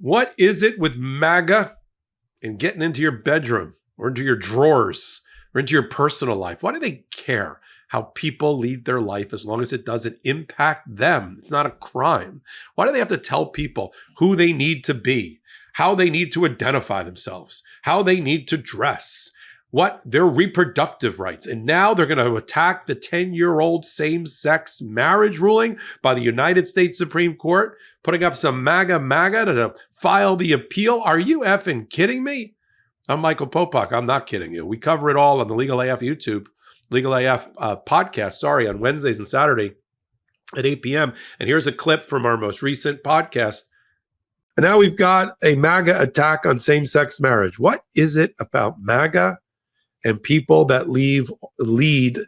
What is it with MAGA and getting into your bedroom or into your drawers or into your personal life? Why do they care how people lead their life as long as it doesn't impact them? It's not a crime. Why do they have to tell people who they need to be, how they need to identify themselves, how they need to dress, what their reproductive rights? And now they're going to attack the 10-year-old same-sex marriage ruling by the United States Supreme Court, putting up some MAGA to file the appeal. Are you effing kidding me? I'm Michael Popok. I'm not kidding you. We cover it all on the Legal AF YouTube, Legal AF podcast, on Wednesdays and Saturday at 8 p.m. And here's a clip from our most recent podcast. And now we've got a MAGA attack on same-sex marriage. What is it about MAGA and people that lead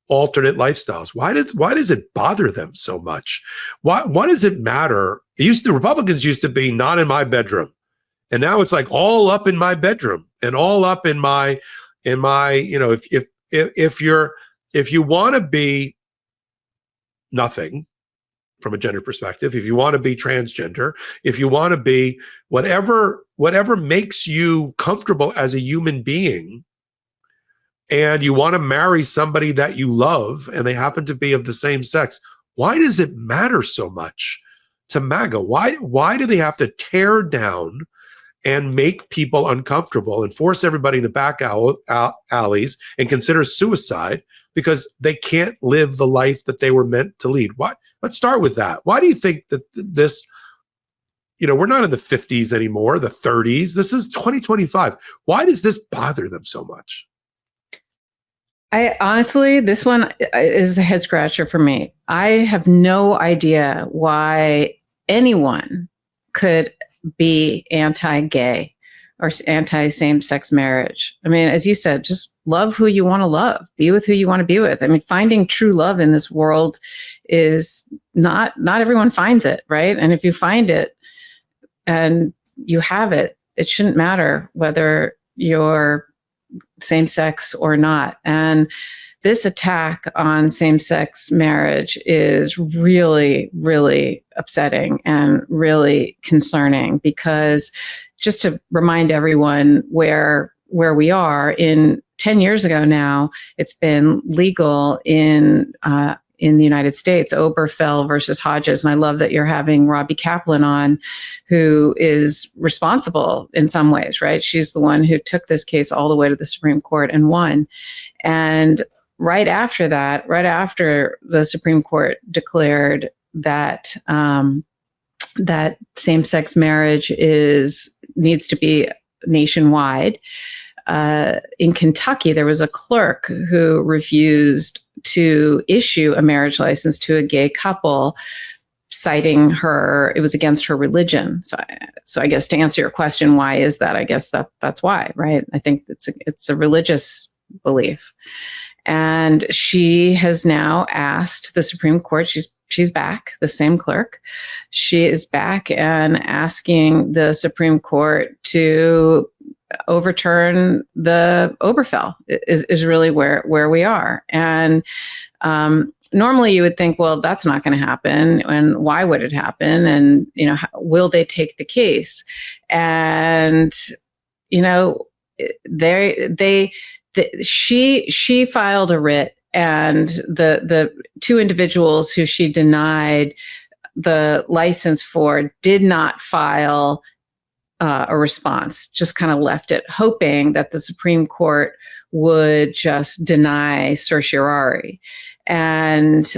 alternate lifestyles? Why does it bother them so much? Why does it matter? Republicans used to be not in my bedroom, and now it's like all up in my bedroom and all up in my if you want to be nothing from a gender perspective, if you want to be transgender, if you want to be whatever makes you comfortable as a human being, and you want to marry somebody that you love and they happen to be of the same sex, why does it matter so much to MAGA? Why do they have to tear down and make people uncomfortable and force everybody into back alleys and consider suicide because they can't live the life that they were meant to lead? Why? Let's start with that. Why do you think that this, we're not in the 50s anymore, the 30s. This is 2025. Why does this bother them so much? Honestly, this one is a head scratcher for me. I have no idea why anyone could be anti-gay or anti-same-sex marriage. I mean, as you said, just love who you want to love, be with who you want to be with. I mean, finding true love in this world is not everyone finds it, right? And if you find it and you have it, it shouldn't matter whether you're same-sex or not. And this attack on same-sex marriage is really, really upsetting and really concerning, because just to remind everyone where we are, in 10 years ago now, it's been legal in the United States, Oberfell versus Hodges. And I love that you're having Robbie Kaplan on, who is responsible in some ways, right? She's the one who took this case all the way to the Supreme Court and won. And right after that, right after the Supreme Court declared that that same-sex marriage needs to be nationwide, in Kentucky, there was a clerk who refused to issue a marriage license to a gay couple, citing it was against her religion. So I guess to answer your question, why is that? I guess that's why, right? I think it's a religious belief. And she has now asked the Supreme Court, she's back, the same clerk. She is back and asking the Supreme Court to overturn the Oberfell is really where we are. And normally you would think, well, that's not going to happen. And why would it happen? And, will they take the case? And, she filed a writ, and the two individuals who she denied the license for did not file a response, just kind of left it, hoping that the Supreme Court would just deny certiorari. And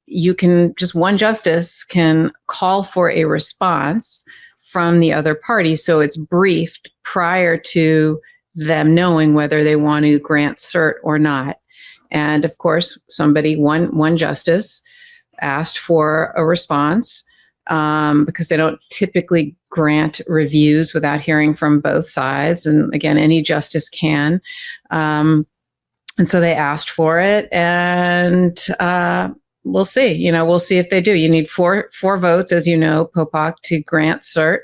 you can one justice can call for a response from the other party, so it's briefed prior to them knowing whether they want to grant cert or not. And of course, one justice asked for a response, because they don't typically grant reviews without hearing from both sides. And again, any justice can. And so they asked for it, and we'll see. We'll see if they do. You need four votes, as you know, Popok, to grant cert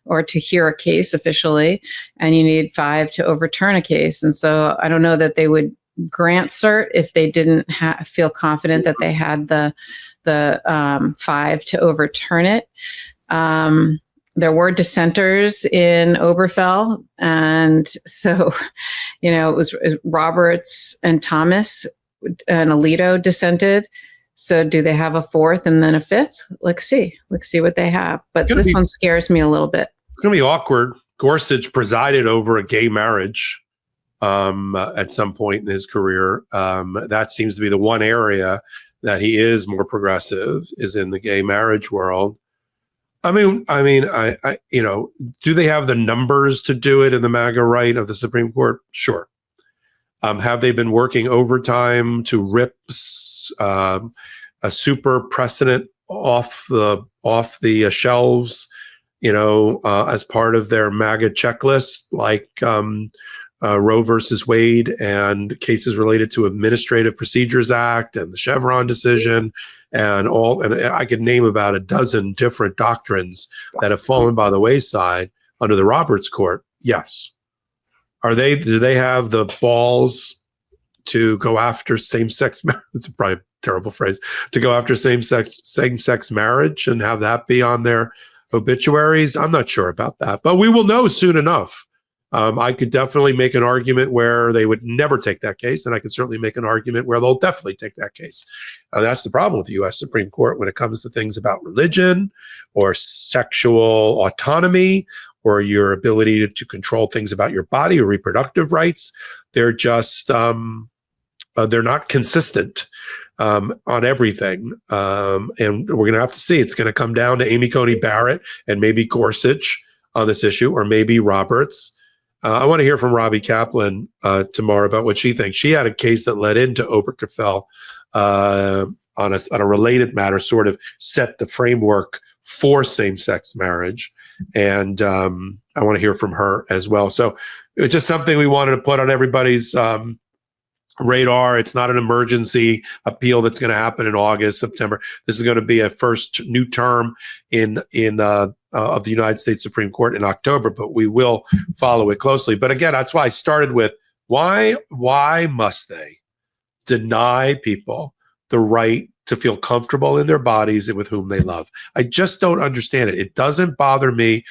or to hear a case officially, and you need 5 to overturn a case. And so I don't know that they would grant cert if they didn't feel confident that they had the 5 to overturn it. There were dissenters in Oberfell. And so, it was Roberts and Thomas and Alito dissented. So do they have a fourth and then a fifth? Let's see what they have. But this one scares me a little bit. It's going to be awkward. Gorsuch presided over a gay marriage at some point in his career. That seems to be the one area that he is more progressive, is in the gay marriage world. I mean, do they have the numbers to do it in the MAGA right of the Supreme Court? Sure. Have they been working overtime to rip a super precedent off the shelves, as part of their MAGA checklist, like Roe versus Wade and cases related to Administrative Procedures Act and the Chevron decision and I could name about a dozen different doctrines that have fallen by the wayside under the Roberts Court? Yes. Do they have the balls to go after same-sex marriage? It's probably a terrible phrase, to go after same-sex marriage and have that be on their obituaries? I'm not sure about that, but we will know soon enough. I could definitely make an argument where they would never take that case, and I could certainly make an argument where they'll definitely take that case. That's the problem with the U.S. Supreme Court when it comes to things about religion or sexual autonomy or your ability to control things about your body or reproductive rights. They're just they're not consistent on everything, and we're going to have to see. It's going to come down to Amy Coney Barrett and maybe Gorsuch on this issue, or maybe Roberts. I want to hear from Robbie Kaplan tomorrow about what she thinks. She had a case that led into Obergefell on a related matter, sort of set the framework for same-sex marriage. And I want to hear from her as well. So it was just something we wanted to put on everybody's radar. It's not an emergency appeal that's going to happen in August, September. This is going to be a first new term of the United States Supreme Court in October, but we will follow it closely. But again, that's why I started with why must they deny people the right to feel comfortable in their bodies and with whom they love? I just don't understand it. It doesn't bother me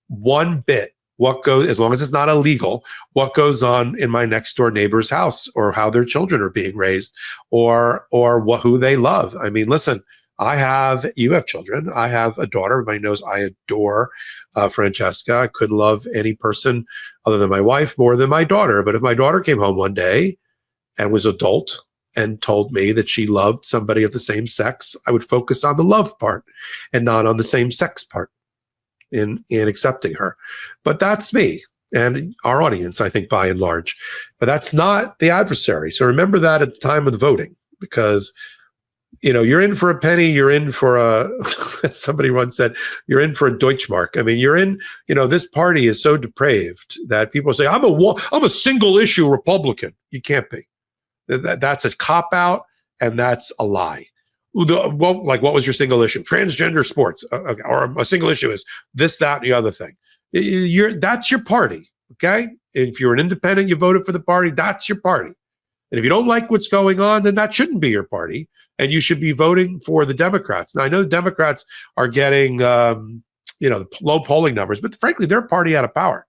one bit as long as it's not illegal, what goes on in my next door neighbor's house, or how their children are being raised, or who they love. I mean, listen, you have children. I have a daughter. Everybody knows I adore Francesca. I couldn't love any person other than my wife more than my daughter. But if my daughter came home one day and was adult and told me that she loved somebody of the same sex, I would focus on the love part and not on the same sex part in accepting her. But that's me and our audience, I think, by and large. But that's not the adversary. So remember that at the time of the voting, because you're in for a penny, you're in for as somebody once said, you're in for a Deutschmark. I mean, you're in, this party is so depraved that people say, I'm a single issue Republican. You can't be. That's a cop-out, and that's a lie. What was your single issue? Transgender sports. Okay. Or a single issue is this, that, and the other thing. That's your party, okay? If you're an independent, you voted for the party, that's your party. And if you don't like what's going on, then that shouldn't be your party, and you should be voting for the Democrats. Now, I know the Democrats are getting, the low polling numbers, but frankly, they're a party out of power.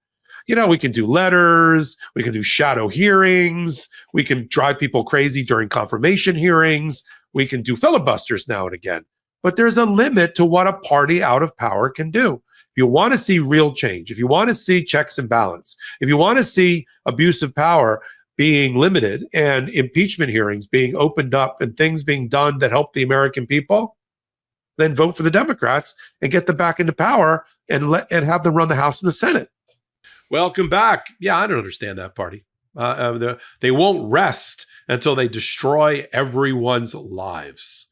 We can do letters, we can do shadow hearings, we can drive people crazy during confirmation hearings, we can do filibusters now and again. But there's a limit to what a party out of power can do. If you want to see real change, if you want to see checks and balance, if you want to see abuse of power being limited and impeachment hearings being opened up and things being done that help the American people, then vote for the Democrats and get them back into power and have them run the House and the Senate. Welcome back. Yeah, I don't understand that party. They won't rest until they destroy everyone's lives.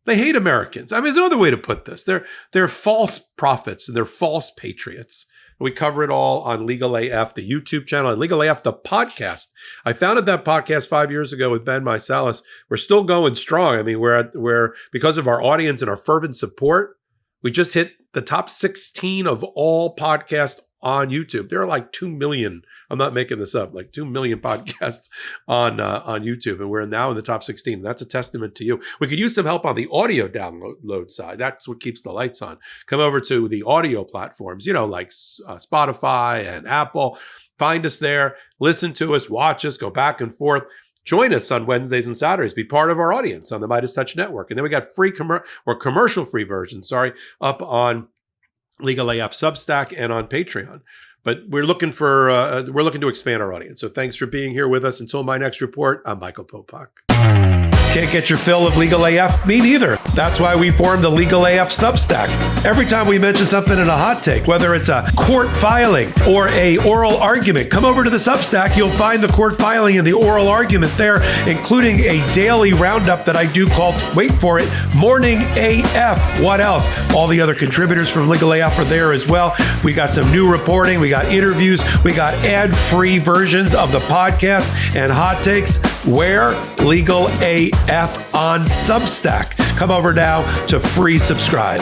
They hate Americans. I mean, there's no other way to put this. They're false prophets and they're false patriots. We cover it all on Legal AF, the YouTube channel, and Legal AF, the podcast. I founded that podcast 5 years ago with Ben Mysalis. We're still going strong. I mean, we're because of our audience and our fervent support, we just hit the top 16 of all podcast on YouTube. There are like 2 million, I'm not making this up, like 2 million podcasts on YouTube, and we're now in the top 16. That's a testament to you. We could use some help on the audio download side. That's what keeps the lights on. Come over to the audio platforms, like Spotify and Apple. Find us there, listen to us, watch us, go back and forth. Join us on Wednesdays and Saturdays. Be part of our audience on the Midas Touch Network. And then we got commercial-free versions, up on Legal AF Substack and on Patreon. But we're looking to expand our audience. So thanks for being here with us. Until my next report, I'm Michael Popok. Can't get your fill of Legal AF? Me neither. That's why we formed the Legal AF Substack. Every time we mention something in a hot take, whether it's a court filing or a oral argument, come over to the Substack. You'll find the court filing and the oral argument there, including a daily roundup that I do called, wait for it, Morning AF. What else? All the other contributors from Legal AF are there as well. We got some new reporting. We got interviews. We got ad-free versions of the podcast and hot takes. Where? Legal AF on Substack. Come over now to free subscribe.